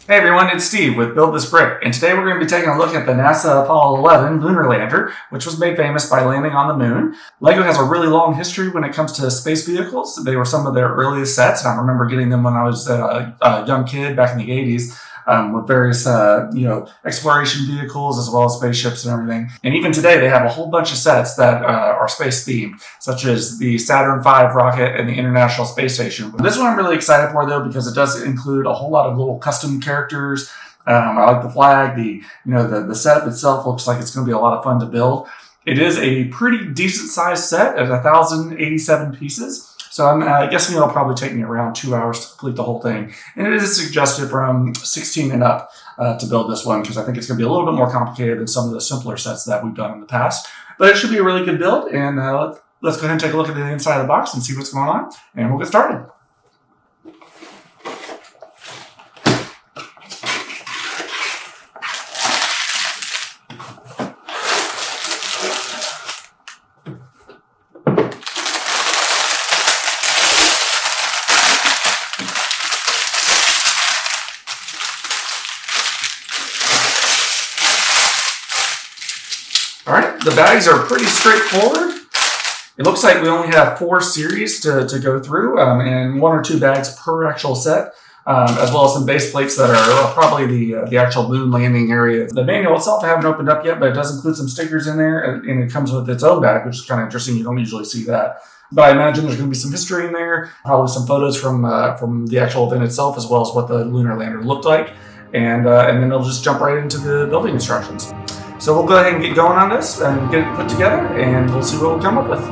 Hey everyone, it's Steve with Build This Brick, and today we're going to be taking a look at the NASA Apollo 11 Lunar Lander, which was made famous by landing on the moon. LEGO has a really long history when it comes to space vehicles. They were some of their earliest sets, and I remember getting them when I was a young kid back in the 80s. With various, exploration vehicles as well as spaceships and everything. And even today, they have a whole bunch of sets that are space themed, such as the Saturn V rocket and the International Space Station. This one I'm really excited for though, because it does include a whole lot of little custom characters. I like the flag. The setup itself looks like it's going to be a lot of fun to build. It is a pretty decent sized set at 1,087 pieces. So I'm guessing it'll probably take me around 2 hours to complete the whole thing. And it is suggested from 16 and up to build this one, because I think it's going to be a little bit more complicated than some of the simpler sets that we've done in the past. But it should be a really good build, and let's go ahead and take a look at the inside of the box and see what's going on, and we'll get started. All right, the bags are pretty straightforward. It looks like we only have 4 series to go through, and 1 or 2 bags per actual set, as well as some base plates that are probably the actual moon landing area. The manual itself I haven't opened up yet, but it does include some stickers in there, and it comes with its own bag, which is kind of interesting. You don't usually see that. But I imagine there's going to be some history in there, probably some photos from the actual event itself, as well as what the Lunar Lander looked like, and then they'll just jump right into the building instructions. So we'll go ahead and get going on this and get it put together, and we'll see what we'll come up with.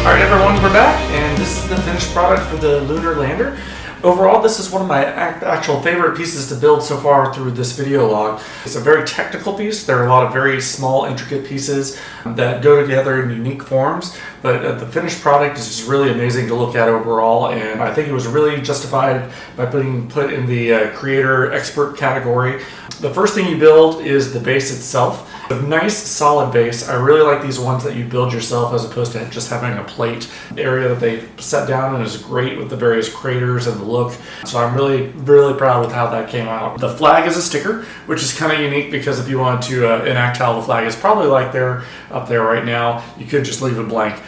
Alright everyone, we're back, and this is the finished product for the Lunar Lander. Overall, this is one of my actual favorite pieces to build so far through this video log. It's a very technical piece. There are a lot of very small, intricate pieces that go together in unique forms, but the finished product is just really amazing to look at overall, and I think it was really justified by being put in the creator expert category. The first thing you build is the base itself. A nice solid base. I really like these ones that you build yourself as opposed to just having a plate. The area that they set down and is great with the various craters and the look. So I'm really, really proud with how that came out. The flag is a sticker, which is kind of unique because if you wanted to enact how the flag is probably like they're up there right now, you could just leave it blank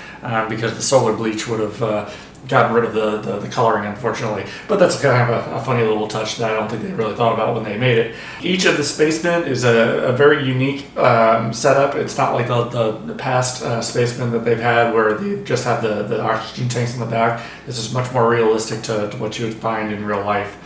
because the solar bleach would have gotten rid of the coloring, unfortunately. But that's kind of a funny little touch that I don't think they really thought about when they made it. Each of the spacemen is a very unique setup. It's not like the past spacemen that they've had where they just have the oxygen tanks in the back. This is much more realistic to what you would find in real life.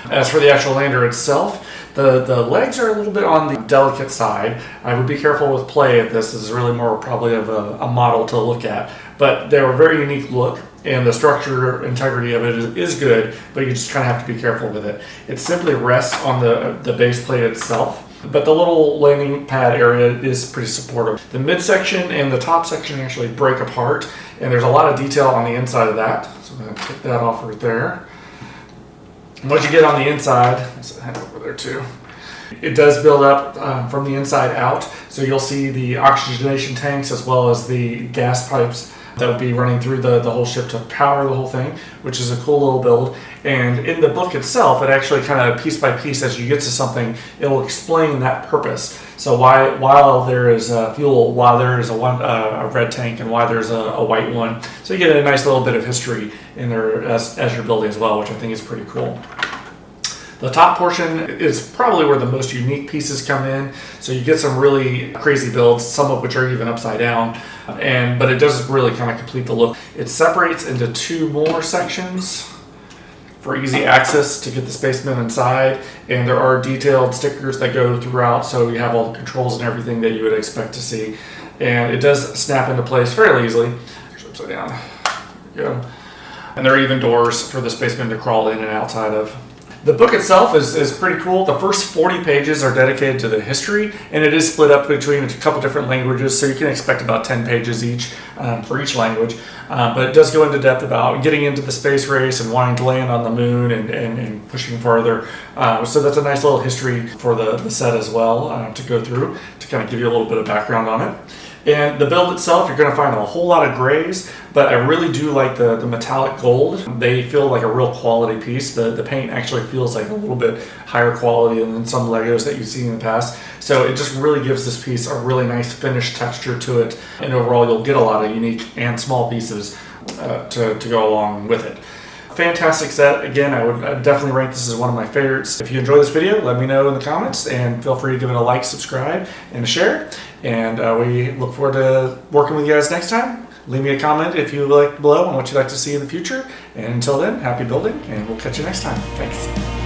As for the actual lander itself, the legs are a little bit on the delicate side. I would be careful with play if this is really more probably of a model to look at. But they're a very unique look, and the structure integrity of it is good, but you just kind of have to be careful with it. It simply rests on the base plate itself. But the little landing pad area is pretty supportive. The midsection and the top section actually break apart, and there's a lot of detail on the inside of that. So I'm going to take that off right there. And once you get on the inside, let's head over there too. It does build up from the inside out, so you'll see the oxygenation tanks as well as the gas pipes that will be running through the whole ship to power the whole thing, which is a cool little build. And in the book itself, it actually kind of piece by piece, as you get to something, it will explain that purpose. So while there is fuel, while there is a red tank, and why there's a white one. So you get a nice little bit of history in there as you're building as well, which I think is pretty cool. The top portion is probably where the most unique pieces come in. So you get some really crazy builds, some of which are even upside down, but it does really kind of complete the look. It separates into two more sections for easy access to get the spacemen inside, and there are detailed stickers that go throughout, so you have all the controls and everything that you would expect to see. And it does snap into place fairly easily. Upside down. There we go. And there are even doors for the spacemen to crawl in and outside of. The book itself is pretty cool. The first 40 pages are dedicated to the history, and it is split up between a couple different languages, so you can expect about 10 pages each for each language. But it does go into depth about getting into the space race and wanting to land on the moon and pushing farther. So that's a nice little history for the set as well to go through to kind of give you a little bit of background on it. And the build itself, you're going to find a whole lot of grays, but I really do like the metallic gold. They feel like a real quality piece. The paint actually feels like a little bit higher quality than some Legos that you've seen in the past. So it just really gives this piece a really nice finished texture to it. And overall, you'll get a lot of unique and small pieces to go along with it. Fantastic set. Again, I'd definitely rank this as one of my favorites. If you enjoy this video, let me know in the comments, and feel free to give it a like, subscribe, and a share. And we look forward to working with you guys next time. Leave me a comment if you like below on what you'd like to see in the future. And until then, happy building, and we'll catch you next time. Thanks.